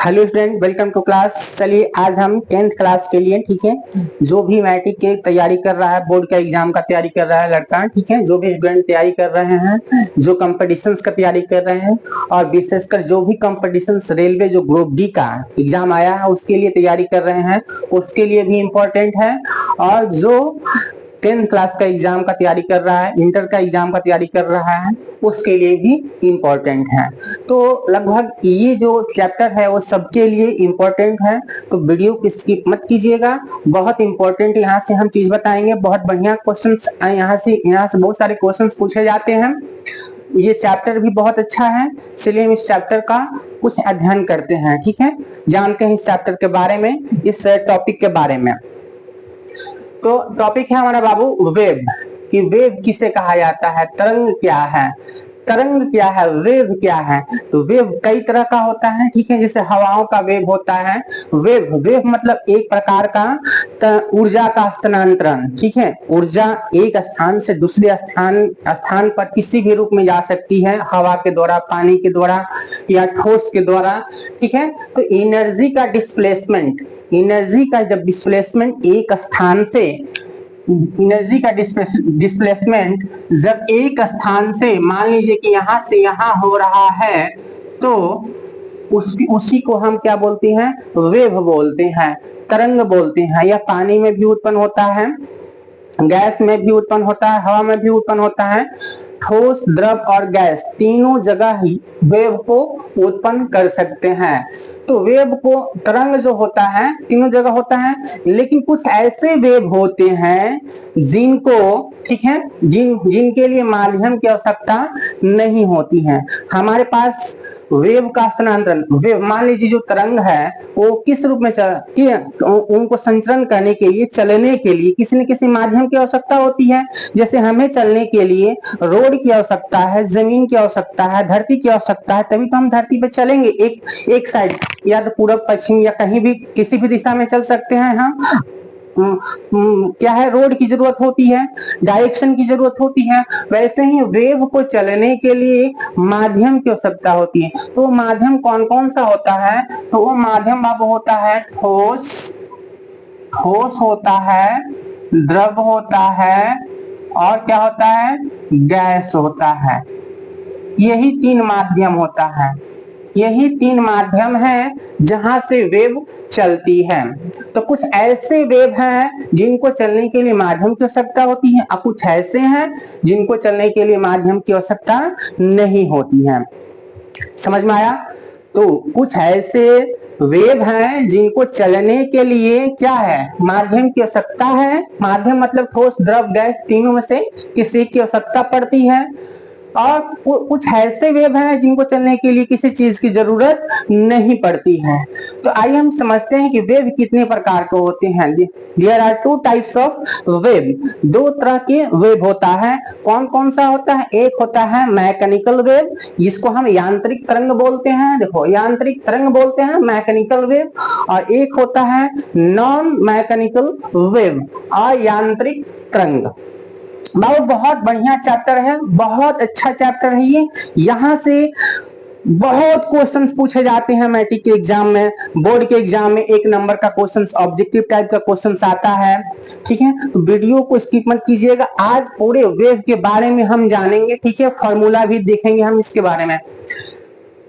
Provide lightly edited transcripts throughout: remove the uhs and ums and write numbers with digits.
Hello student, welcome to class. चलिए आज हम 10th क्लास के लिए, ठीक है, जो भी मैट्रिक की तैयारी कर रहा है, बोर्ड का एग्जाम का तैयारी कर रहा है लड़का, ठीक है, जो भी स्टूडेंट तैयारी कर रहे हैं, जो कंपटीशंस का तैयारी कर रहे हैं और विशेषकर जो भी कंपटीशंस रेलवे जो ग्रुप डी का एग्जाम आया है उसके लिए तैयारी कर रहे हैं, उसके लिए भी इम्पोर्टेंट है। और जो 10th क्लास का एग्जाम का तैयारी कर रहा है, इंटर का एग्जाम का तैयारी कर रहा है, उसके लिए भी इम्पोर्टेंट है। तो लगभग ये जो चैप्टर है वो सबके लिए इम्पोर्टेंट है, तो वीडियो को स्किप मत कीजिएगा। बहुत इम्पोर्टेंट यहाँ से हम चीज बताएंगे, बहुत बढ़िया क्वेश्चंस यहाँ से बहुत सारे क्वेश्चंस पूछे जाते हैं। ये चैप्टर भी बहुत अच्छा है। चलिए हम इस चैप्टर का कुछ अध्ययन करते हैं, ठीक है, जानते हैं इस चैप्टर के बारे में, इस टॉपिक के बारे में। तो टॉपिक है हमारा बाबू वेव, कि वेव किसे कहा जाता है, तरंग क्या है, तरंग क्या है, वेव क्या है। तो वेव कई तरह का होता है, ठीक है, जैसे हवाओं का वेव होता है। वेव मतलब एक प्रकार का ऊर्जा का स्थानांतरण, ठीक है, ऊर्जा एक स्थान से दूसरे स्थान पर किसी भी रूप में जा सकती है, हवा के द्वारा, पानी के द्वारा या ठोस के द्वारा, ठीक है। तो एनर्जी का डिस्प्लेसमेंट, एनर्जी का जब डिस्प्लेसमेंट एक स्थान से, एनर्जी का डिस्प्लेसमेंट जब एक स्थान से, मान लीजिए कि यहां से यहां हो रहा है, तो उसी को हम क्या बोलते हैं, वेव बोलते हैं, तरंग बोलते हैं। यह पानी में भी उत्पन्न होता है, गैस में भी उत्पन्न होता है, हवा में भी उत्पन्न होता है। ठोस, द्रव और गैस तीनों जगह ही वेव को उत्पन्न कर सकते हैं। तो वेव को, तरंग जो होता है तीनों जगह होता है, लेकिन कुछ ऐसे वेव होते हैं जिनको, ठीक है, जिनके लिए माध्यम की आवश्यकता नहीं होती है। हमारे पास वेव का स्थानांतरण, वेव मान लीजिए जो तरंग है वो किस रूप में उनको संचरण करने के लिए, चलने के लिए किसी न किसी माध्यम की आवश्यकता होती है। जैसे हमें चलने के लिए रोड की आवश्यकता है, जमीन की आवश्यकता है, धरती की आवश्यकता है, तभी तो हम धरती पे चलेंगे। एक साइड, या तो पूरब पश्चिम या कहीं भी किसी भी दिशा में चल सकते हैं हम। क्या है, रोड की जरूरत होती है, डायरेक्शन की जरूरत होती है। वैसे ही वेव को चलने के लिए माध्यम की आवश्यकता होती है। तो माध्यम कौन कौन सा होता है, तो वो माध्यम बाबू होता है ठोस, ठोस होता है, द्रव होता है और क्या होता है, गैस होता है। यही तीन माध्यम होता है, यही तीन माध्यम है जहां से वेव चलती है। तो कुछ ऐसे वेव हैं जिनको चलने के लिए माध्यम की आवश्यकता होती है, और कुछ ऐसे हैं जिनको चलने के लिए माध्यम की आवश्यकता नहीं होती है। समझ में आया? तो कुछ ऐसे वेव हैं जिनको चलने के लिए क्या है, माध्यम की आवश्यकता है। माध्यम मतलब ठोस, द्रव, गैस, तीनों में से किसी की आवश्यकता पड़ती है। और कुछ ऐसे वेव हैं जिनको चलने के लिए किसी चीज की जरूरत नहीं पड़ती है। तो आइए हम समझते हैं कि वेव कितने प्रकार के होते हैं। There are two types of wave, दो तरह के वेव होता है। कौन कौन सा होता है, एक होता है मैकेनिकल वेव, जिसको हम यांत्रिक तरंग बोलते हैं। देखो, यांत्रिक तरंग बोलते हैं मैकेनिकल वेव। और एक होता है नॉन मैकेनिकल वेव, अयांत्रिक तरंग। बहुत बढ़िया चैप्टर है, बहुत अच्छा चैप्टर है ये। यहाँ से बहुत क्वेश्चंस पूछे जाते हैं मैट्रिक के एग्जाम में, बोर्ड के एग्जाम में। एक नंबर का क्वेश्चंस, ऑब्जेक्टिव टाइप का क्वेश्चंस आता है, ठीक है। तो वीडियो को स्किप मत कीजिएगा। आज पूरे वेव के बारे में हम जानेंगे, ठीक है, फॉर्मूला भी देखेंगे हम इसके बारे में।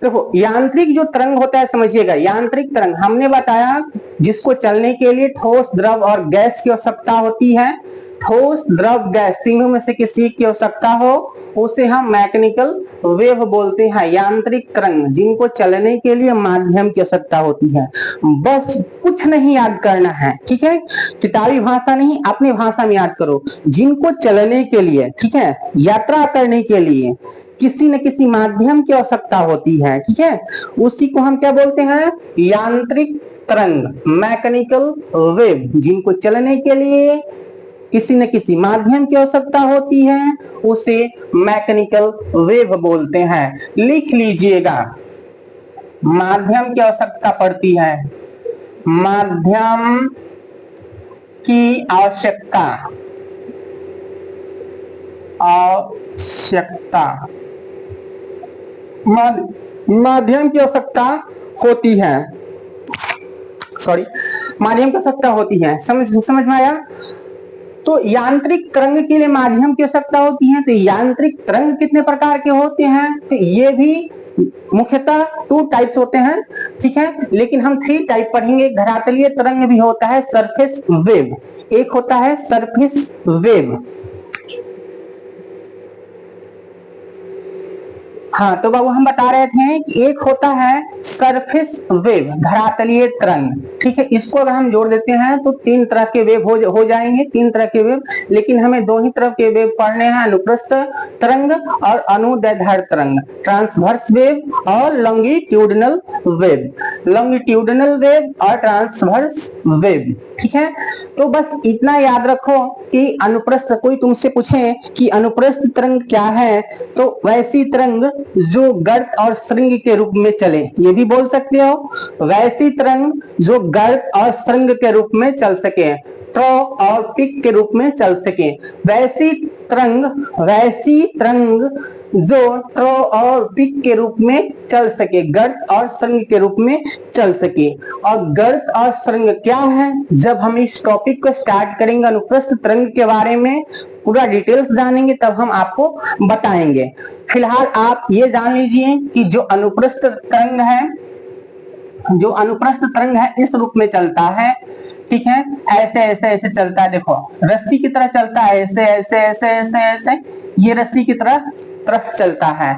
देखो, यांत्रिक जो तरंग होता है, समझिएगा, यांत्रिक तरंग हमने बताया जिसको चलने के लिए ठोस, द्रव और गैस की आवश्यकता होती है। ठोस, द्रव, गैस तीनों में से किसी की आवश्यकता हो उसे हम मैकेनिकल वेव बोलते हैं, यांत्रिक तरंग, जिनको चलने के लिए माध्यम की आवश्यकता होती है। बस कुछ नहीं याद करना है, ठीक है, किताबी भाषा नहीं, अपनी भाषा में याद करो। जिनको चलने के लिए, ठीक है, यात्रा करने के लिए किसी न किसी माध्यम की आवश्यकता होती है, ठीक है, उसी को हम क्या बोलते हैं, यांत्रिक तरंग, मैकेनिकल वेव। जिनको चलने के लिए किसी न किसी माध्यम की आवश्यकता होती है उसे मैकेनिकल वेव बोलते हैं। लिख लीजिएगा, माध्यम की आवश्यकता पड़ती है, माध्यम की आवश्यकता, माध्यम की आवश्यकता होती है। सॉरी, माध्यम की आवश्यकता होती है। समझ में आया? तो यांत्रिक तरंग के लिए माध्यम की आवश्यकता होती है। तो यांत्रिक तरंग कितने प्रकार के होते हैं? तो ये भी मुख्यतः 2 टाइप्स होते हैं, ठीक है, लेकिन हम 3 टाइप पढ़ेंगे। धरातलीय तरंग भी होता है, सरफेस वेव, एक होता है सरफेस वेव। हाँ, तो बाबू हम बता रहे थे कि एक होता है सरफेस वेव, धरातलीय तरंग, ठीक है। इसको अगर हम जोड़ देते हैं तो 3 तरह के वेव हो जाएंगे, 3 तरह के वेव, लेकिन हमें 2 ही तरह के वेव पढ़ने हैं, अनुप्रस्थ तरंग और अनुदैर्ध्य तरंग, ट्रांसवर्स वेव और लॉन्गिट्यूडिनल वेव, लॉन्गिट्यूडिनल वेव और ट्रांसवर्स वेव, ठीक है। तो बस इतना याद रखो कि अनुप्रस्थ, कोई तुमसे पूछे कि अनुप्रस्थ तरंग क्या है, तो वैसी तरंग जो गर्त और श्रृंग के रूप में चले, ये भी बोल सकते हो। वैसी तरंग जो गर्त और श्रृंग के रूप में चल सके, ट्रो और पिक के रूप में चल सके, वैसी तरंग जो ट्रो और पिक के रूप में चल सके, गर्त और श्रृंग के रूप में चल सके। और गर्त और श्रृंग क्या है, जब हम इस टॉपिक को स्टार्ट करेंगे, अनुप्रस्थ तरंग के बारे में पूरा डिटेल्स जानेंगे, तब हम आपको बताएंगे। फिलहाल आप ये जान लीजिए कि जो अनुप्रस्थ तरंग है, इस रूप में चलता है, ठीक है। ऐसे ऐसे ऐसे चलता है, देखो रस्सी की तरह चलता है, ऐसे ऐसे ऐसे ऐसे ऐसे, ये रस्सी की तरफ चलता है।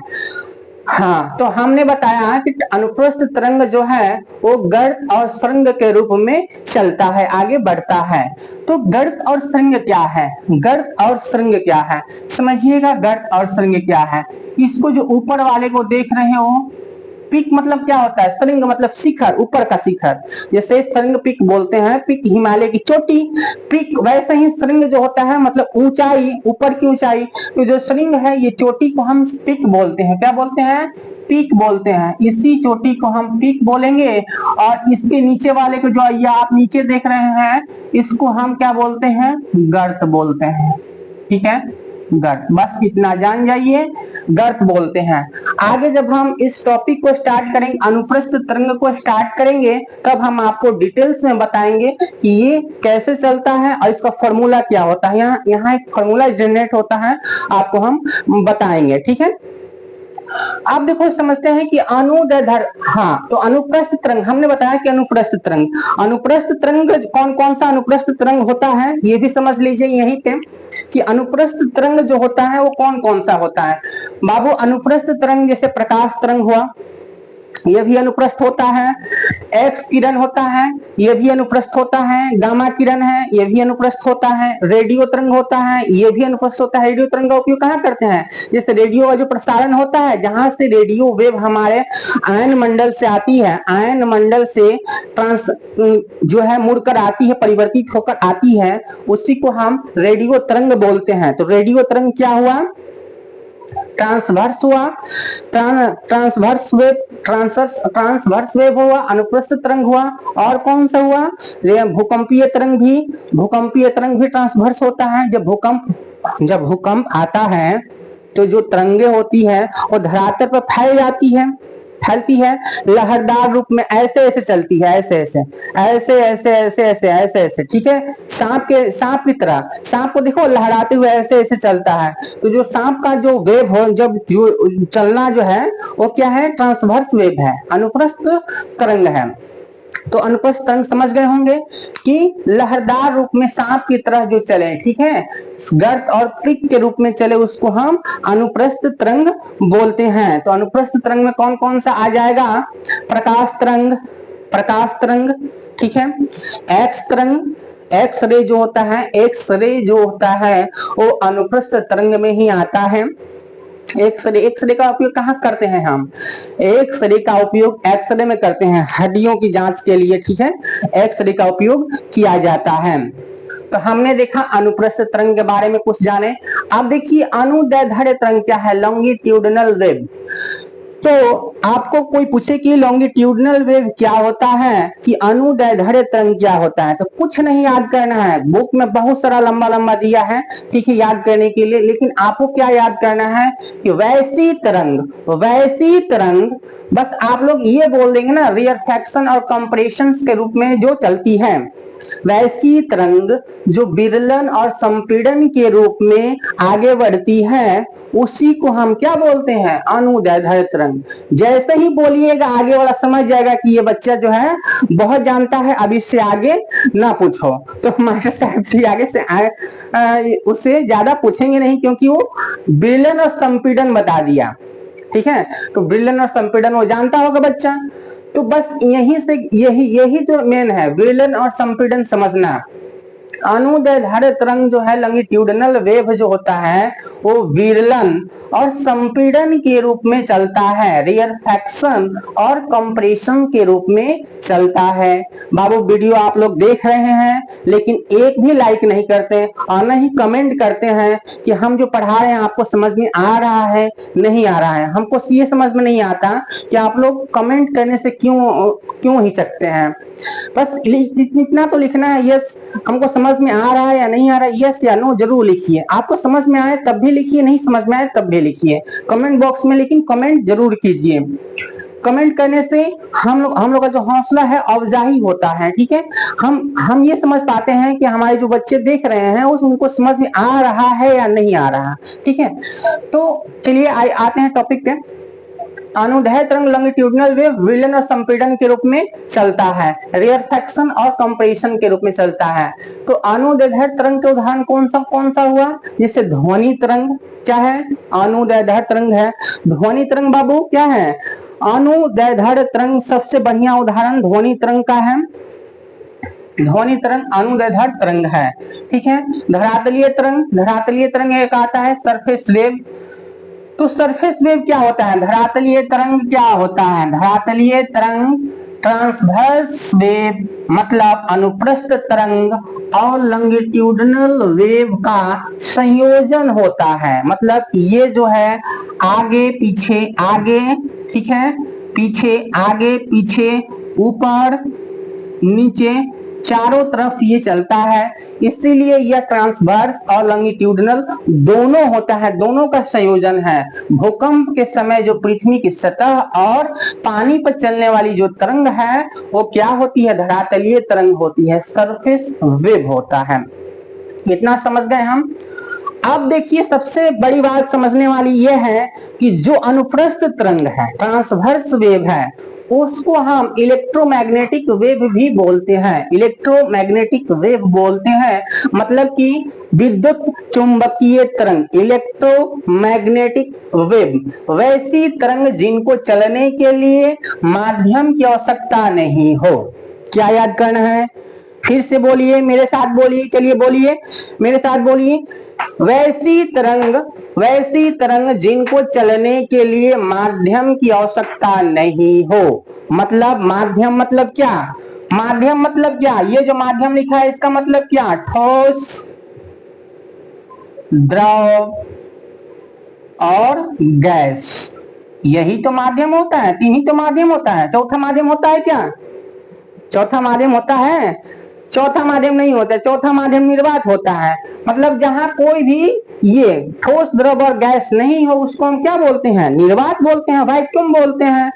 हाँ, तो हमने बताया कि अनुप्रस्थ तरंग जो है वो गर्त और श्रृंग के रूप में चलता है, आगे बढ़ता है। तो गर्त और श्रृंग क्या है? गर्त और श्रृंग क्या है समझिएगा। गर्त और श्रृंग क्या है, इसको जो ऊपर वाले को देख रहे हो, पीक मतलब क्या होता है? श्रृंग मतलब शिखर, ऊपर का शिखर, जैसे श्रृंग पीक बोलते हैं, पीक हिमालय की चोटी, पीक, वैसे ही श्रृंग जो होता है मतलब ऊंचाई, ऊपर की ऊंचाई। तो जो श्रृंग है, ये चोटी को हम पीक बोलते हैं। क्या बोलते हैं? पीक बोलते हैं। इसी चोटी को हम पीक बोलेंगे। और इसके नीचे वाले को, जो ये आप नीचे देख रहे हैं, इसको हम क्या बोलते हैं? गर्त बोलते हैं, ठीक है, गर्त। बस इतना जान जाइए, गर्त बोलते हैं। आगे जब हम इस टॉपिक को स्टार्ट करेंगे, अनुप्रस्थ तरंग को स्टार्ट करेंगे, तब हम आपको डिटेल्स में बताएंगे कि ये कैसे चलता है और इसका फॉर्मूला क्या होता है। यहाँ एक फॉर्मूला जनरेट होता है, आपको हम बताएंगे, ठीक है। आप देखो, समझते हैं कि अनुदैर्ध्य, हाँ, तो अनुप्रस्थ तरंग हमने बताया कि अनुप्रस्थ तरंग कौन कौन सा अनुप्रस्थ तरंग होता है, ये भी समझ लीजिए यहीं पे कि अनुप्रस्थ तरंग जो होता है वो कौन कौन सा होता है। बाबू, अनुप्रस्थ तरंग जैसे प्रकाश तरंग हुआ, यह भी अनुप्रस्थ होता है। एक्स किरण होता है, यह भी अनुप्रस्थ होता है। गामा किरण है, यह भी अनुप्रस्थ होता है। रेडियो तरंग होता है, यह भी अनुप्रस्थ होता है। रेडियो तरंग का उपयोग कहाँ करते हैं? जैसे रेडियो का जो प्रसारण होता है, जहां से रेडियो वेव हमारे आयन मंडल से आती है, आयन मंडल से जो है मुड़कर आती है, परिवर्तित होकर आती है, उसी को हम रेडियो तरंग बोलते हैं। तो रेडियो तरंग क्या हुआ? ट्रांसवर्स हुआ, ट्रांसवर्स वेव हुआ, अनुप्रस्थ तरंग हुआ। और कौन सा हुआ? भूकंपीय तरंग भी ट्रांसवर्स होता है। जब भूकंप आता है तो जो तरंगे होती है वो धरातल पर फैलती है लहरदार रूप में, ऐसे ऐसे चलती है, ऐसे ऐसे ऐसे ऐसे ऐसे ऐसे ऐसे ऐसे, ठीक है। सांप की तरह, सांप को देखो लहराते हुए ऐसे ऐसे चलता है। तो जो सांप का जो वेव हो, जब जो चलना जो है वो क्या है? ट्रांसवर्स वेव है, अनुप्रस्थ तरंग है। तो अनुप्रस्थ तरंग समझ गए होंगे कि लहरदार रूप में सांप की तरह जो चले, ठीक है, गर्त और पिक के रूप में चले, उसको हम अनुप्रस्थ तरंग बोलते हैं। तो अनुप्रस्थ तरंग में कौन कौन सा आ जाएगा? प्रकाश तरंग, ठीक है। एक्स रे जो होता है वो अनुप्रस्थ तरंग में ही आता है। एक्सरे का उपयोग कहाँ करते हैं हम? एक्सरे का उपयोग एक्सरे में करते हैं, हड्डियों की जांच के लिए, ठीक है, एक्सरे का उपयोग किया जाता है। तो हमने देखा अनुप्रस्थ तरंग के बारे में कुछ जाने। अब देखिए अनुदैर्ध्य तरंग क्या है? Longitudinal wave. तो आपको कोई पूछे कि लॉन्गिट्यूडनल वेव क्या होता है, कि अनुदैर्ध्य तरंग क्या होता है, तो कुछ नहीं याद करना है, बुक में बहुत सारा लंबा लंबा दिया है, ठीक है, याद करने के लिए। लेकिन आपको क्या याद करना है कि वैसी तरंग बस आप लोग ये बोल देंगे ना, रियरफैक्शन और कंप्रेशन के रूप में जो चलती है, वैसी तरंग जो विरलन और संपीड़न के रूप में आगे बढ़ती है, उसी को हम क्या बोलते हैं, अनुदैर्ध्य तरंग। जैसे ही बोलिएगा आगे वाला समझ जाएगा कि ये बच्चा जो है बहुत जानता है, अब इससे आगे ना पूछो। तो मास्टर साहब से आगे से उससे ज्यादा पूछेंगे नहीं, क्योंकि वो विरलन और संपीड़न बता दिया, ठीक है। तो विरलन और संपीड़न वो जानता होगा बच्चा। तो बस यही से यही जो मेन है, विरलन और संपीड़न समझना। अनुदैर्ध्य तरंग जो है, लॉन्गिट्यूडनल वेव जो होता है, वो विरलन और संपीड़न के रूप में चलता है, रियरफैक्शन और कंप्रेशन के रूप में चलता है। बाबू वीडियो आप लोग देख रहे हैं, लेकिन एक भी लाइक नहीं करते और न ही कमेंट करते हैं कि हम जो पढ़ा रहे हैं आपको समझ में आ रहा है, नहीं आ रहा है। हमको ये समझ में नहीं आता कि आप लोग कमेंट करने से क्यों हिचकते हैं। बस इतना तो लिखना है, यस हमको समझ में आ रहा है या नहीं आ रहा है, यस या नो जरूर लिखिए। आपको समझ में आए तब भी लिखिए, नहीं समझ में आए तब भी लिखिए कमेंट बॉक्स में, लेकिन कमेंट जरूर कीजिए। कमेंट करने से हम लोग का जो हौसला है अफजाई होता है, ठीक है। हम ये समझ पाते हैं कि हमारे जो बच्चे देख रहे हैं उनको समझ में आ रहा है या नहीं आ रहा, ठीक है। तो चलिए आते हैं टॉपिक पे। अनुदैर्ध्य तरंग लॉन्गिट्यूडनल वेव विरलन और संपीड़न के रूप में चलता है, रियरफैक्शन और कंप्रेशन के रूप में चलता है। तो अनुदैर्ध्य तरंग के उदाहरण कौन सा हुआ, जैसे ध्वनि तरंग क्या है, अनुदैर्ध्य तरंग है। ध्वनि तरंग बाबू क्या है, अनुदैर्ध्य तरंग सबसे बढ़िया उदाहरण ध्वनि तरंग का है। ध्वनि तरंग अनुदैर्ध्य तरंग है, ठीक है। धरातलीय तरंग एक आता है सरफेस वेव। तो सरफेस वेव क्या होता है, धरातलीय तरंग क्या होता है, धरातलीय तरंग ट्रांसवर्स वेव मतलब अनुप्रस्थ तरंग और लॉन्गिट्यूडनल वेव का संयोजन होता है। मतलब ये जो है आगे पीछे आगे, ठीक है, पीछे आगे पीछे ऊपर नीचे चारों तरफ ये चलता है, इसीलिए यह ट्रांसवर्स और लॉन्गिट्यूडनल दोनों होता है, दोनों का संयोजन है। भूकंप के समय जो पृथ्वी की सतह और पानी पर चलने वाली जो तरंग है वो क्या होती है, धरातलीय तरंग होती है, सरफेस वेव होता है। इतना समझ गए हम। अब देखिए सबसे बड़ी बात समझने वाली यह है कि जो अनुप्रस्थ तरंग है, ट्रांसवर्स वेव है, उसको हम इलेक्ट्रोमैग्नेटिक वेव भी बोलते हैं, इलेक्ट्रोमैग्नेटिक वेव बोलते हैं। मतलब कि विद्युत चुंबकीय तरंग, इलेक्ट्रोमैग्नेटिक वेव, वैसी तरंग जिनको चलने के लिए माध्यम की आवश्यकता नहीं हो। क्या याद करना है, फिर से बोलिए मेरे साथ, बोलिए, चलिए बोलिए मेरे साथ, बोलिए। वैसी तरंग जिनको चलने के लिए माध्यम की आवश्यकता नहीं हो। मतलब माध्यम मतलब क्या, माध्यम मतलब क्या, ये जो माध्यम लिखा है इसका मतलब क्या, ठोस, द्रव और गैस, यही तो माध्यम होता है, तीन ही तो माध्यम होता है। चौथा माध्यम होता है क्या, चौथा माध्यम होता है, चौथा माध्यम नहीं होता है, चौथा माध्यम निर्वात होता है। मतलब जहां कोई भी ये ठोस द्रव और गैस नहीं हो उसको हम क्या बोलते हैं, निर्वात बोलते हैं, वैक्यूम बोलते हैं।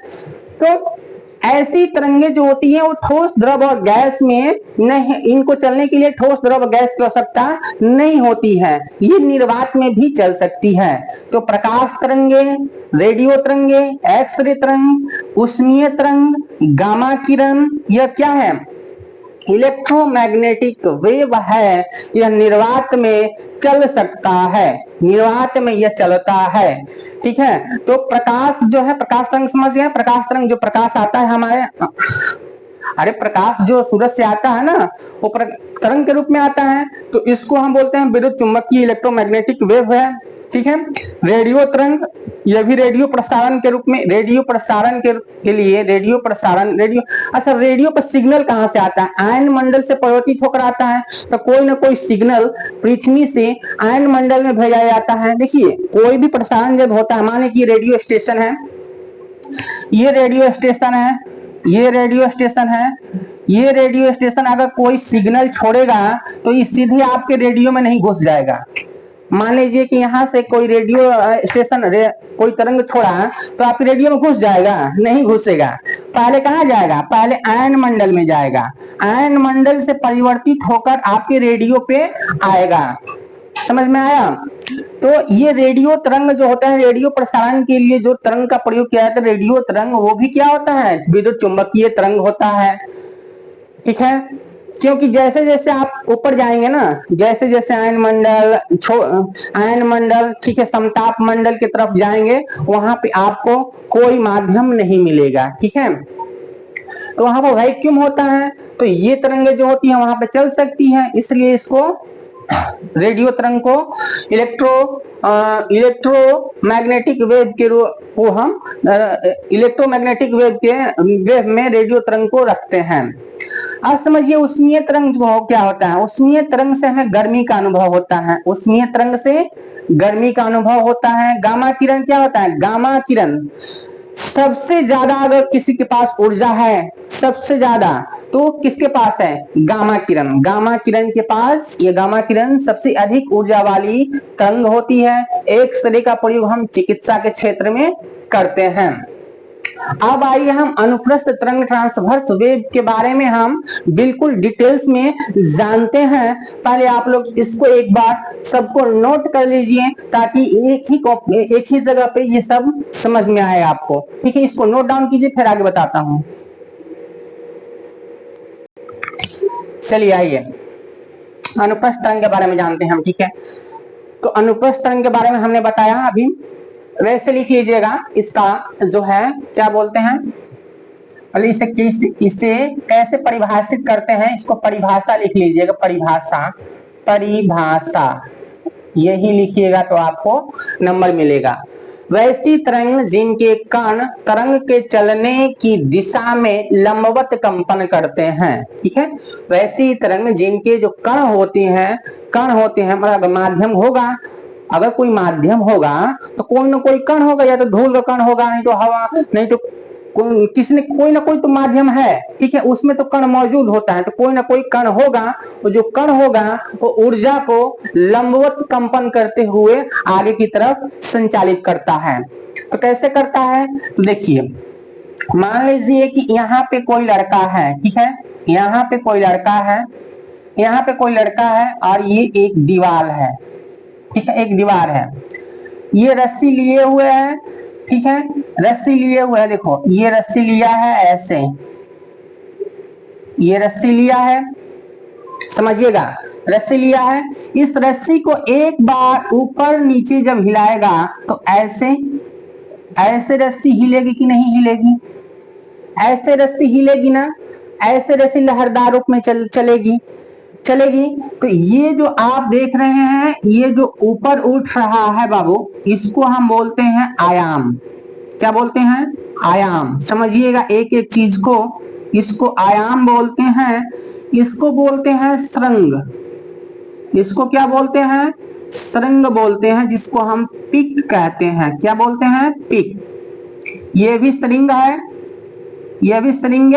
तो ऐसी तरंगें जो होती हैं वो ठोस द्रव और गैस में नहीं, इनको चलने के लिए ठोस द्रव और गैस की आवश्यकता नहीं होती है, ये निर्वात में भी चल सकती है। तो प्रकाश तरंगे, रेडियो तरंगे, एक्सरे तरंग, उष्मीय तरंग, गामा किरण, यह क्या है, इलेक्ट्रोमैग्नेटिक वेव है। यह निर्वात में चल सकता है, निर्वात में यह चलता है, ठीक है। तो प्रकाश जो है, प्रकाश तरंग समझ गए, प्रकाश तरंग जो प्रकाश आता है हमारे, अरे प्रकाश जो सूरज से आता है ना वो तरंग के रूप में आता है, तो इसको हम बोलते हैं विद्युत चुंबकीय इलेक्ट्रोमैग्नेटिक वेव है, ठीक है। रेडियो तरंग, यह भी रेडियो प्रसारण के रूप में, रेडियो प्रसारण के लिए रेडियो प्रसारण, रेडियो, अच्छा रेडियो पर सिग्नल कहां से आता है, आयन मंडल से परिवर्तित होकर आता है। तो कोई ना कोई सिग्नल पृथ्वी से आयन मंडल में भेजा जाता है। देखिए कोई भी प्रसारण जब होता है, माने कि रेडियो स्टेशन है, ये रेडियो स्टेशन है, ये रेडियो स्टेशन है। ये रेडियो स्टेशन अगर कोई सिग्नल छोड़ेगा तो ये सीधे आपके रेडियो में नहीं घुस जाएगा। मान लीजिए कि यहाँ से कोई रेडियो स्टेशन कोई तरंग छोड़ा तो आपके रेडियो में घुस जाएगा? नहीं घुसेगा। पहले कहाँ जाएगा? पहले आयन मंडल में जाएगा, आयन मंडल से परिवर्तित होकर आपके रेडियो पे आएगा। समझ में आया? तो ये रेडियो तरंग जो होता है, रेडियो प्रसारण के लिए जो तरंग का प्रयोग किया जाता है रेडियो तरंग, वो भी क्या होता है? विद्युत चुंबकीय तरंग होता है। ठीक है, क्योंकि जैसे जैसे आप ऊपर जाएंगे ना, जैसे जैसे आयन मंडल ठीक है समताप मंडल की तरफ जाएंगे, वहां पे आपको कोई माध्यम नहीं मिलेगा। ठीक है, तो वहां पर वैक्यूम होता है, तो ये तरंगे जो होती है वहां पे चल सकती है, इसलिए इसको रेडियो तरंग को इलेक्ट्रोमैग्नेटिक वेव के रूप को हम इलेक्ट्रोमैग्नेटिक वेव में रेडियो तरंग को रखते हैं। अब समझिए उष्मीय तरंग जो क्या होता है? उष्मीय तरंग से हमें गर्मी का अनुभव होता है, उष्मीय तरंग से गर्मी का अनुभव होता है। गामा किरण क्या होता है? गामा किरण सबसे ज्यादा अगर किसी के पास ऊर्जा है, सबसे ज्यादा, तो किसके पास है? गामा किरण। गामा किरण के पास, ये गामा किरण सबसे अधिक ऊर्जा वाली तरंग होती है। एक्स-रे का प्रयोग हम चिकित्सा के क्षेत्र में करते हैं। अब आइए हम अनुप्रस्थ तरंग ट्रांसवर्स वेव के बारे में हम बिल्कुल डिटेल्स में जानते हैं। पहले आप लोग इसको एक बार सबको नोट कर लीजिए ताकि एक ही जगह पे ये सब समझ में आए आपको। ठीक है, इसको नोट डाउन कीजिए, फिर आगे बताता हूं। चलिए आइए अनुप्रस्थ तरंग के बारे में जानते हैं हम। ठीक है, तो अनुप्रस्थ तरंग के बारे में हमने बताया अभी, वैसे लिख लीजिएगा। इसका जो है क्या बोलते हैं, इसे कैसे परिभाषित करते हैं, इसको परिभाषा लिख लीजिएगा। परिभाषा यही लिखिएगा तो आपको नंबर मिलेगा। वैसी तरंग जिनके कण तरंग के चलने की दिशा में लंबवत कंपन करते हैं। ठीक है, वैसी तरंग जिनके जो कण होते हैं मतलब माध्यम होगा, अगर कोई माध्यम होगा तो कोई ना कोई कण होगा, या तो धूल का कण होगा, नहीं तो हवा, नहीं तो कोई ना कोई तो माध्यम है। ठीक है, उसमें तो कण मौजूद होता है, तो कोई ना कोई कण होगा, तो जो कण होगा वो ऊर्जा को लंबवत कंपन करते हुए आगे की तरफ संचालित करता है। तो कैसे करता है? तो देखिए, मान लीजिए कि यहाँ पे कोई लड़का है। ठीक है, यहाँ पे कोई लड़का है और ये एक दीवार है। ठीक है, एक दीवार है, ये रस्सी लिए हुए है। ठीक है, रस्सी लिए हुए है, देखो ये रस्सी लिया है, ऐसे ये रस्सी लिया है, समझिएगा, रस्सी लिया है। इस रस्सी को एक बार ऊपर नीचे जब हिलाएगा तो ऐसे रस्सी हिलेगी कि नहीं हिलेगी? ऐसे रस्सी हिलेगी ना, ऐसे रस्सी लहरदार रूप में चलेगी। तो ये जो आप देख रहे हैं, ये जो ऊपर उठ रहा है बाबू, इसको हम बोलते हैं आयाम। क्या बोलते हैं? आयाम। समझिएगा एक एक चीज को, इसको आयाम बोलते हैं, इसको बोलते हैं सरंग। इसको क्या बोलते हैं? सरंग बोलते हैं, जिसको हम पिक कहते हैं। क्या बोलते हैं? पिक। ये भी सरंग है, ये भी सरंग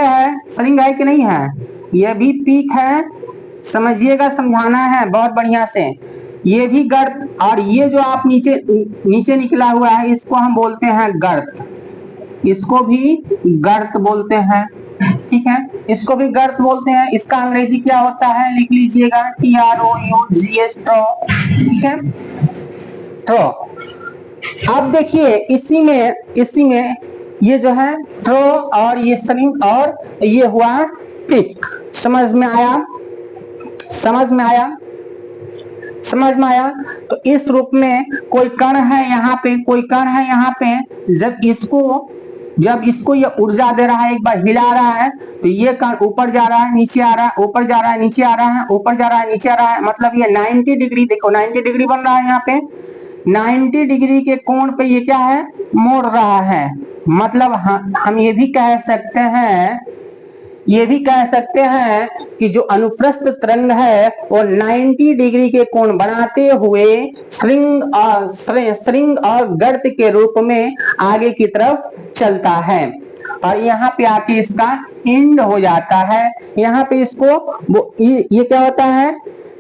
है कि नहीं है? ये भी पिक है। समझिएगा, समझाना है बहुत बढ़िया से। ये भी गर्त, और ये जो आप नीचे निकला हुआ है, इसको हम बोलते हैं गर्त। इसको भी गर्त बोलते हैं। ठीक है, इसको भी गर्त बोलते हैं। इसका अंग्रेजी क्या होता है? लिख लीजिएगा, TROUGS, ट्रो। ठीक है, तो अब देखिए इसी में ये जो है ट्रो और ये स्ट्रिंग और ये हुआ पिक। समझ में आया? तो इस रूप में कोई कण है यहाँ पे, जब इसको ये ऊर्जा दे रहा है, एक बार हिला रहा है, तो ये कण ऊपर जा रहा है, नीचे आ रहा है, ऊपर जा रहा है, नीचे आ रहा है, ऊपर जा रहा है, नीचे आ रहा है। मतलब ये 90 डिग्री, देखो 90 डिग्री बन रहा है यहाँ पे। 90 डिग्री के कोण पे ये क्या है? मोड़ रहा है। मतलब हम ये भी कह सकते हैं ये भी कह सकते हैं कि जो अनुप्रस्थ तरंग है वो 90 डिग्री के कोण बनाते हुए श्रृंग और गर्त के रूप में आगे की तरफ चलता है और यहाँ पे आके इसका एंड हो जाता है। यहाँ पे इसको ये क्या होता है,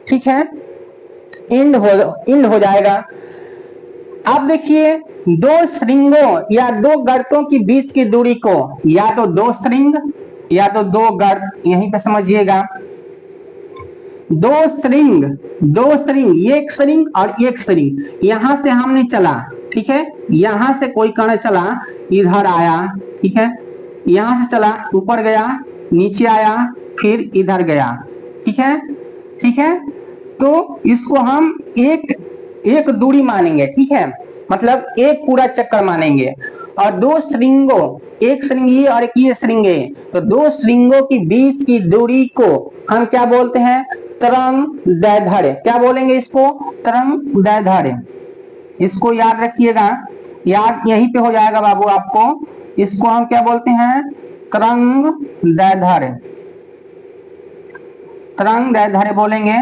ठीक है, एंड हो जाएगा। अब देखिए दो श्रृंगों या दो गर्तों की बीच की दूरी को या तो दो श्रृंग या तो दो गर्त, यहीं पे समझिएगा, दो श्रृंग एक श्रृंग और एक श्रृंग, यहां से हमने चला, ठीक है, यहां से कोई कण चला, इधर आया, ठीक है, यहां से चला, ऊपर गया, नीचे आया, फिर इधर गया, ठीक है, ठीक है। तो इसको हम एक दूरी मानेंगे, ठीक है, मतलब एक पूरा चक्कर मानेंगे। और दो श्रृंगों, एक श्रृंग ये और एक ये श्रृंग है, तो दो श्रृंगों की बीच की दूरी को हम क्या बोलते हैं, तरंग दैर्ध्य। क्या बोलेंगे इसको, तरंग दैर्ध्य। इसको याद रखिएगा, याद यहीं पे हो जाएगा बाबू आपको। इसको हम क्या बोलते हैं, तरंग दैर्ध्य, तरंग दैर्ध्य बोलेंगे,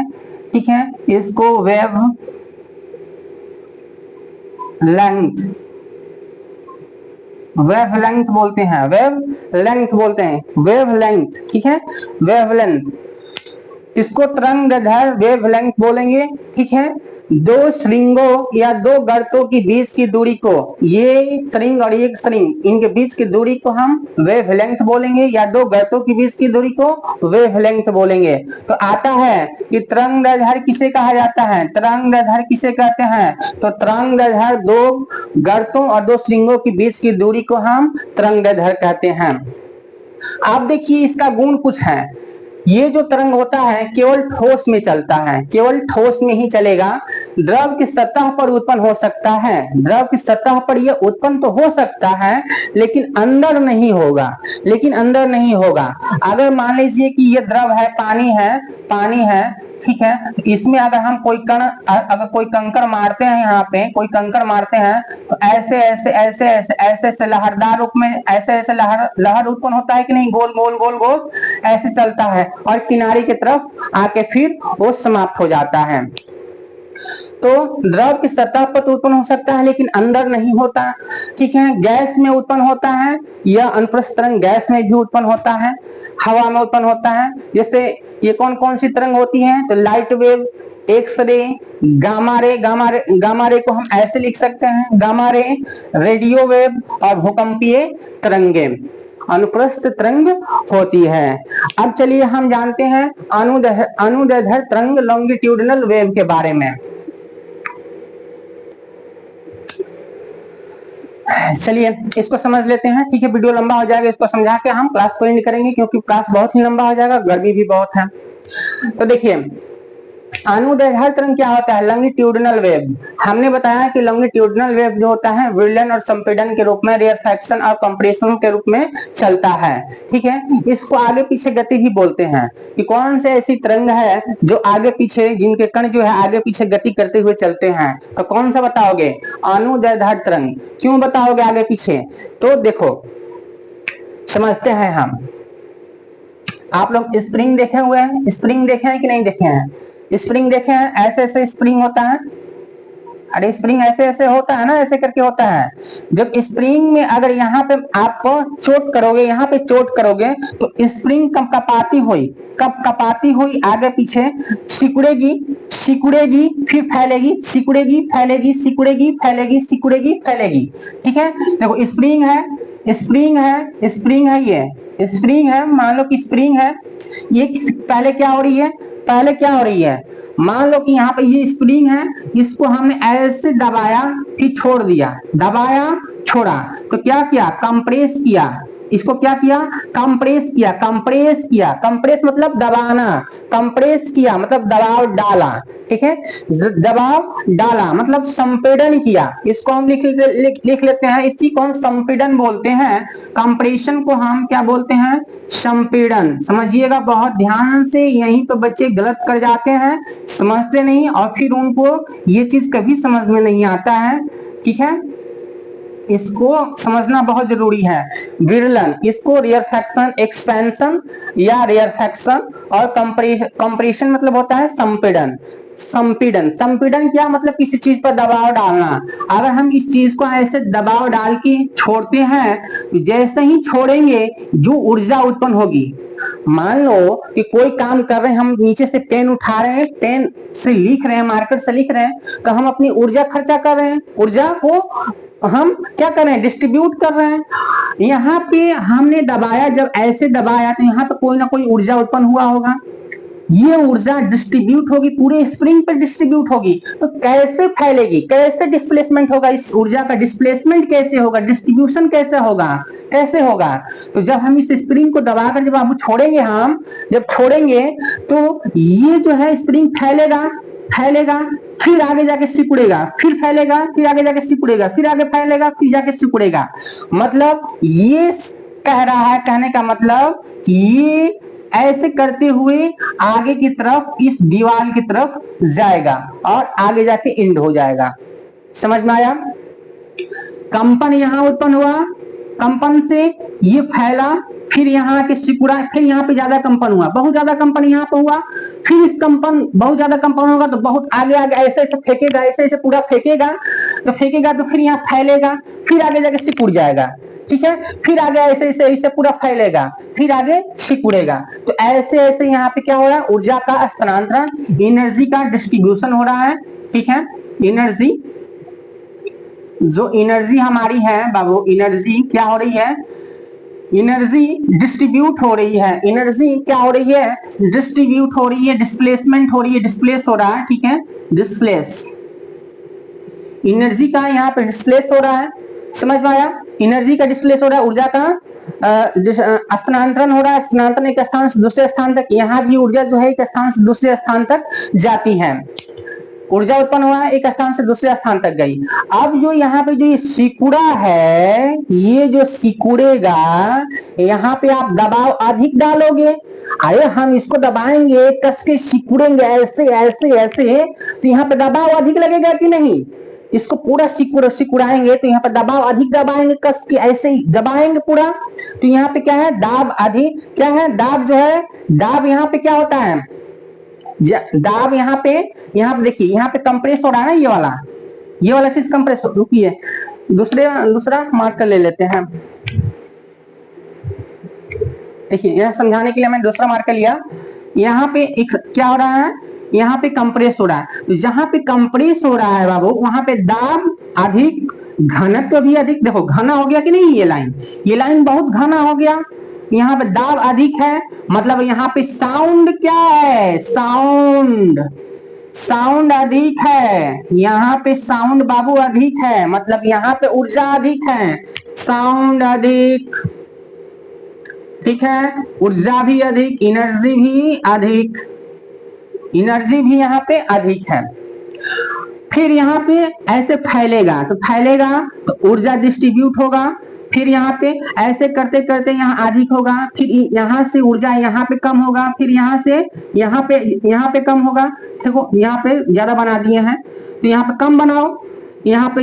ठीक है। इसको वेव लेंथ, वेव लेंथ बोलते हैं, वेव लेंथ बोलते हैं, वेव लेंथ, ठीक है, वेव लेंथ। इसको तरंग दैर्ध्य वेव लेंथ बोलेंगे, ठीक है। दो श्रृंगों या दो गर्तों की बीच की दूरी को, ये श्रृंग और एक श्रृंग, इनके बीच की दूरी को हम वेव लेंथ बोलेंगे या दो गर्तों की बीच की दूरी को वेव लेंथ बोलेंगे। तो आता है कि तरंग दैर्ध्य किसे कहा जाता है, तरंग दैर्ध्य किसे कहते हैं, तो तरंग दैर्ध्य दो गर्तों और दो श्रृंगों की बीच की दूरी को हम तरंग दैर्ध्य कहते हैं। आप देखिए इसका गुण कुछ है, ये जो तरंग होता है केवल ठोस में चलता है, केवल ठोस में ही चलेगा। द्रव की सतह पर उत्पन्न हो सकता है, द्रव की सतह पर यह उत्पन्न तो हो सकता है लेकिन अंदर नहीं होगा, लेकिन अंदर नहीं होगा। अगर मान लीजिए कि ये द्रव है, पानी है, ठीक है, इसमें अगर हम कोई कंकड़ मारते हैं, यहाँ पे कोई कंकड़ मारते हैं तो ऐसे ऐसे ऐसे ऐसे ऐसे ऐसे लहरदार रूप में ऐसे ऐसे लहर उत्पन्न होता है कि नहीं, गोल गोल गोल गोल ऐसे चलता है और किनारे की तरफ आके फिर वो समाप्त हो जाता है। तो द्रव की सतह पर तो उत्पन्न हो सकता है लेकिन अंदर नहीं होता, ठीक है। गैस में उत्पन्न होता है, यह अनुप्रस्थ तरंग गैस में भी उत्पन्न होता है, हवा में उत्पन्न होता है। जैसे ये कौन कौन सी तरंग होती है, तो light wave, X ray, gamma ray, gamma ray को हम ऐसे लिख सकते हैं, गामा रे, रेडियो वेव और भूकंपीय तरंगे अनुप्रस्थ तरंग होती है। अब चलिए हम जानते हैं अनुदैर्ध्य तरंग लॉन्गिट्यूडिनल वेव के बारे में। चलिए इसको समझ लेते हैं, ठीक है, वीडियो लंबा हो जाएगा, इसको समझा के हम क्लास को एंड करेंगे क्योंकि क्लास बहुत ही लंबा हो जाएगा, गर्मी भी बहुत है। तो देखिए अनुदैर्ध्य तरंग क्या होता है, लॉन्गिट्यूडिनल वेव। हमने बताया कि लॉन्गिट्यूडिनल वेव जो होता है विरलन और संपीड़न के रूप में, रेयरफैक्शन और कंप्रेशन के रूप में चलता है, ठीक है। इसको आगे पीछे गति भी बोलते हैं कि कौन से ऐसी तरंग है जो आगे पीछे, जिनके कण जो है आगे पीछे गति करते हुए चलते हैं, तो कौन सा बताओगे, अनुदैर्ध्य तरंग। क्यों बताओगे आगे पीछे, तो देखो समझते हैं हम। आप लोग स्प्रिंग देखे हुए हैं, स्प्रिंग देखे हैं कि नहीं देखे हैं, स्प्रिंग देखे हैं, ऐसे ऐसे स्प्रिंग होता है, अरे स्प्रिंग ऐसे ऐसे होता है ना, ऐसे करके होता है। जब स्प्रिंग में अगर यहाँ पे आप चोट करोगे, यहाँ पे चोट करोगे तो स्प्रिंग कब कपाती हुई आगे पीछे सिकुड़ेगी, फिर फैलेगी, सिकुड़ेगी, फैलेगी, सिकुड़ेगी, फैलेगी, सिकुड़ेगी, फैलेगी, ठीक है। देखो स्प्रिंग है, ये स्प्रिंग है, मान लो कि स्प्रिंग है, ये पहले क्या हो रही है, मान लो कि यहाँ पे ये स्प्रिंग है, इसको हमने ऐसे दबाया फिर छोड़ दिया, दबाया छोड़ा, तो क्या किया, कंप्रेस किया, इसको क्या किया, कंप्रेस किया, कंप्रेस मतलब दबाना, कंप्रेस किया मतलब दबाव डाला, ठीक है, दबाव डाला मतलब संपीड़न किया। इसको हम लिख लेते हैं, इसी को हम संपीड़न बोलते हैं। कंप्रेशन को हम क्या बोलते हैं, संपीड़न। समझिएगा बहुत ध्यान से, यहीं तो बच्चे गलत कर जाते हैं, समझते नहीं और फिर उनको ये चीज कभी समझ में नहीं आता है, ठीक है। इसको समझना बहुत जरूरी है। विरलन, इसको रेयरफैक्शन, एक्सपेंशन या रेयरफैक्शन, और कंप्रेशन मतलब होता है संपीड़न। संपीड़न, संपीड़न क्या मतलब किसी चीज पर दबाव डालना। अगर हम इस चीज को ऐसे दबाव डाल के छोड़ते हैं तो जैसे ही छोड़ेंगे जो ऊर्जा उत्पन्न होगी, मान लो कि कोई काम कर रहे हैं, हम नीचे से पेन उठा रहे हैं, पेन से लिख रहे हैं, मार्कर से लिख रहे हैं, तो हम अपनी ऊर्जा खर्चा कर रहे हैं, ऊर्जा को हम क्या कर रहे हैं, डिस्ट्रीब्यूट कर रहे हैं। यहाँ पे हमने दबाया, जब ऐसे दबाया तो यहाँ पे कोई ना कोई ऊर्जा उत्पन्न हुआ होगा, ये ऊर्जा डिस्ट्रीब्यूट होगी, पूरे स्प्रिंग पर डिस्ट्रीब्यूट होगी, तो कैसे फैलेगी, कैसे डिस्प्लेसमेंट होगा, इस ऊर्जा का डिस्प्लेसमेंट कैसे होगा, डिस्ट्रीब्यूशन कैसे होगा, कैसे होगा। तो जब हम इस स्प्रिंग को दबाकर जब आप छोड़ेंगे, हम जब छोड़ेंगे तो ये जो है स्प्रिंग फैलेगा, फैलेगा, फिर आगे जाके सिकुड़ेगा, फिर फैलेगा, फिर आगे जाके सिकुड़ेगा, फिर आगे फैलेगा, फिर जाके सिकुड़ेगा। मतलब ये कह रहा है, कहने का मतलब कि ये ऐसे करते हुए आगे की तरफ इस दीवार की तरफ जाएगा और आगे जाके एंड हो जाएगा। समझ में आया? कंपन यहां उत्पन्न हुआ, कंपन से ये फैला, फिर यहाँ के सिकुड़ा, फिर यहाँ पे ज्यादा कंपन हुआ, बहुत ज्यादा कंपन यहाँ पे हुआ, फिर इस कंपन, बहुत ज्यादा कंपन होगा तो बहुत आगे आगे ऐसे ऐसे फेंकेगा, ऐसे ऐसे पूरा फेंकेगा, तो फेंकेगा तो फिर यहाँ फैलेगा, फिर आगे जाके सिकुड़ जाएगा, ठीक है, फिर आगे ऐसे ऐसे ऐसे पूरा फैलेगा, फिर आगे सिकुड़ेगा। तो ऐसे ऐसे यहाँ पे क्या हो रहा है, ऊर्जा का स्थानांतरण, एनर्जी का डिस्ट्रीब्यूशन हो रहा है, ठीक है। एनर्जी, जो एनर्जी हमारी है बाबू, एनर्जी क्या हो रही है, एनर्जी डिस्ट्रीब्यूट हो रही है, एनर्जी क्या हो रही है, डिस्ट्रीब्यूट हो रही है, डिस्प्लेसमेंट हो रही है, डिस्प्लेस हो रहा है, ठीक है, डिस्प्लेस, एनर्जी का यहाँ पे डिस्प्लेस हो रहा है। समझ में आया? एनर्जी का डिस्प्लेस हो रहा है, ऊर्जा का स्थानांतरण हो रहा है, स्थानांतरण एक स्थान से दूसरे स्थान तक, यहाँ भी ऊर्जा जो है एक स्थान से दूसरे स्थान तक जाती है, ऊर्जा उत्पन्न हुआ है, एक स्थान से दूसरे स्थान तक गई। अब जो यहाँ पे जो ये सिकुड़ा है, ये जो सिकुड़ेगा, यहाँ पे आप दबाव अधिक डालोगे, अरे हम इसको दबाएंगे, कस के सिकुड़ेंगे ऐसे ऐसे ऐसे, तो यहाँ पे दबाव अधिक लगेगा कि नहीं, इसको पूरा सिकुड़ाएंगे तो यहाँ पे दबाव अधिक दबाएंगे, कस के ऐसे ही दबाएंगे पूरा, तो यहाँ पे क्या है, दाब अधिक, क्या है, दाब जो है, दाब यहाँ पे क्या होता है, दाब यहाँ पे देखिए, यहाँ पे कंप्रेस हो रहा है ना, ये वाला चीज कंप्रेस, रुकिए दूसरा मार्कर ले लेते हैं। देखिए यह समझाने के लिए मैंने दूसरा मार्कर लिया। यहाँ पे एक क्या हो रहा है, यहाँ पे कंप्रेस हो रहा है, तो जहां पे कंप्रेस हो रहा है बाबू, वहां पे दाब अधिक, घनत्व भी अधिक। देखो घना हो गया कि नहीं, ये लाइन बहुत घना हो गया, यहाँ पे दाब अधिक है, मतलब यहाँ पे साउंड क्या है, साउंड अधिक है, यहाँ पे साउंड बाबू अधिक है, मतलब यहाँ पे ऊर्जा अधिक है, साउंड अधिक, ठीक है, ऊर्जा भी अधिक, एनर्जी भी अधिक, एनर्जी भी यहाँ पे अधिक है। फिर यहाँ पे ऐसे फैलेगा, तो फैलेगा तो ऊर्जा डिस्ट्रीब्यूट होगा, फिर यहाँ पे ऐसे करते करते यहाँ अधिक होगा, फिर यहाँ से ऊर्जा यहाँ पे कम होगा, फिर यहाँ से यहाँ पे कम होगा। देखो यहाँ पे ज्यादा बना दिए हैं, तो यहाँ पे कम बनाओ, यहाँ पे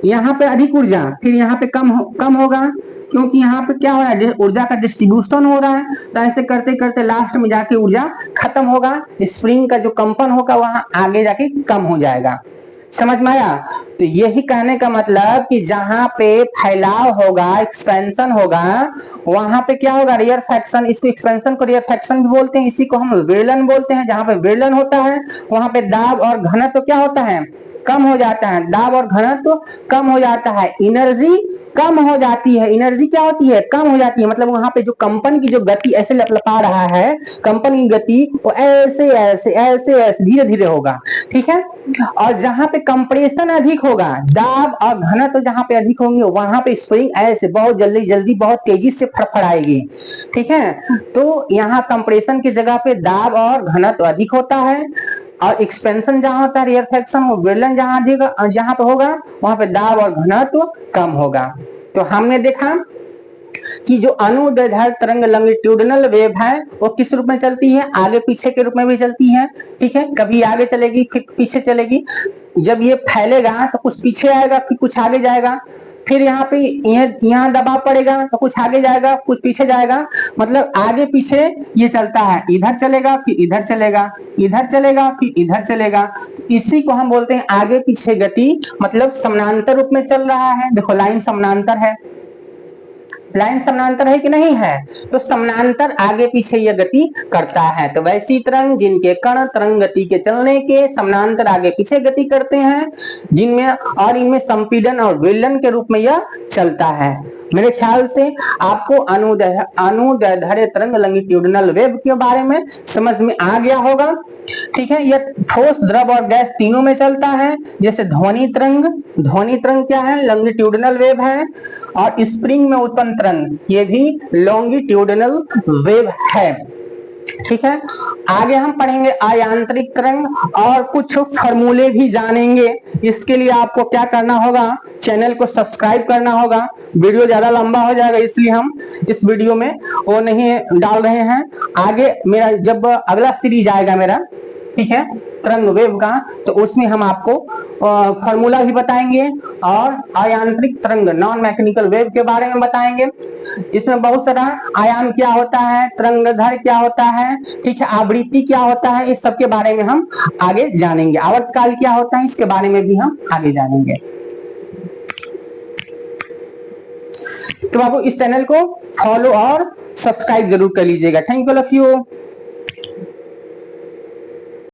यहाँ पे अधिक ऊर्जा, फिर यहाँ पे कम होगा, क्योंकि यहाँ पे क्या हो रहा है, ऊर्जा का डिस्ट्रीब्यूशन हो रहा है, तो ऐसे करते करते लास्ट में जाके ऊर्जा खत्म होगा, स्प्रिंग का जो कंपन होगा वहां आगे जाके कम हो जाएगा। समझ में आया? तो यही कहने का मतलब कि जहां पे फैलाव होगा, एक्सपेंशन होगा, वहां पे क्या होगा, रेयरफैक्शन, इसको एक्सपेंशन को रेयरफैक्शन भी बोलते हैं, इसी को हम विरलन बोलते हैं। जहां पे विरलन होता है वहां पे दाब और घनत्व क्या होता है, कम हो जाता है, दाब और घनत्व कम हो जाता है, एनर्जी कम हो जाती है, एनर्जी क्या होती है, कम हो जाती है, मतलब वहां पे जो कंपन की जो गति ऐसे लपलपा रहा है, कंपन की गति वो ऐसे ऐसे ऐसे ऐसे धीरे धीरे होगा, ठीक है। और जहां पे कंप्रेशन अधिक होगा, दाब और घनत्व जहां पे अधिक होंगे, वहां पे स्प्रिंग ऐसे बहुत जल्दी जल्दी बहुत तेजी से फड़फड़ाएगी, ठीक है। तो यहाँ कंप्रेशन की जगह पे दाब और घनत्व अधिक होता है, और एक्सपेंशन जहां होता है, रेयरफैक्शन और विरलन जहां पे होगा, वहां पे दाब और घनत्व कम होगा। तो हमने देखा कि जो अनुदैर्ध्य तरंग लॉन्गिट्यूडिनल वेव है वो किस रूप में चलती है, आगे पीछे के रूप में भी चलती है, ठीक है, कभी आगे चलेगी फिर पीछे चलेगी। जब ये फैलेगा तो कुछ पीछे आएगा, फिर कुछ आगे जाएगा, फिर यहाँ पे यहाँ दबाव पड़ेगा तो कुछ आगे जाएगा, कुछ पीछे जाएगा, मतलब आगे पीछे ये चलता है, इधर चलेगा फिर इधर चलेगा, इधर चलेगा फिर इधर चलेगा। इसी को हम बोलते हैं आगे पीछे गति, मतलब समानांतर रूप में चल रहा है। देखो लाइन समानांतर है, लाइन समानांतर है कि नहीं है, तो समानांतर आगे पीछे यह गति करता है। तो वैसी तरंग जिनके कण तरंग गति के चलने के समानांतर आगे पीछे गति करते हैं, जिनमें और इनमें संपीड़न और विलयन के रूप में यह चलता है। मेरे ख्याल से आपको अनुदैर्ध्य तरंग लॉन्गिट्यूडिनल वेव के बारे में समझ में आ गया होगा। ठीक है, यह ठोस द्रव और गैस तीनों में चलता है। जैसे ध्वनि तरंग क्या है, लॉन्गिट्यूडिनल वेव है, और स्प्रिंग में उत्पन्न तरंग ये भी लॉन्गिट्यूडिनल वेव है। ठीक है, आगे हम पढ़ेंगे अयांत्रिक तरंग और कुछ फॉर्मूले भी जानेंगे। इसके लिए आपको क्या करना होगा, चैनल को सब्सक्राइब करना होगा। वीडियो ज्यादा लंबा हो जाएगा इसलिए हम इस वीडियो में वो नहीं डाल रहे हैं। आगे मेरा जब अगला सीरीज आएगा मेरा, ठीक है, तरंग वेव का, तो उसमें हम आपको फॉर्मूला भी बताएंगे और अयांत्रिक तरंग नॉन मैकेनिकल वेव के बारे में बताएंगे। इसमें बहुत सारा आयाम क्या होता है, तरंगदैर्ध्य क्या होता है, ठीक है, आवृत्ति क्या होता है, इस सब के बारे में हम आगे जानेंगे। आवर्तकाल क्या होता है, इसके बारे में भी हम आगे जानेंगे। तो बाबू इस चैनल को फॉलो और सब्सक्राइब जरूर कर लीजिएगा। Thank you all of you.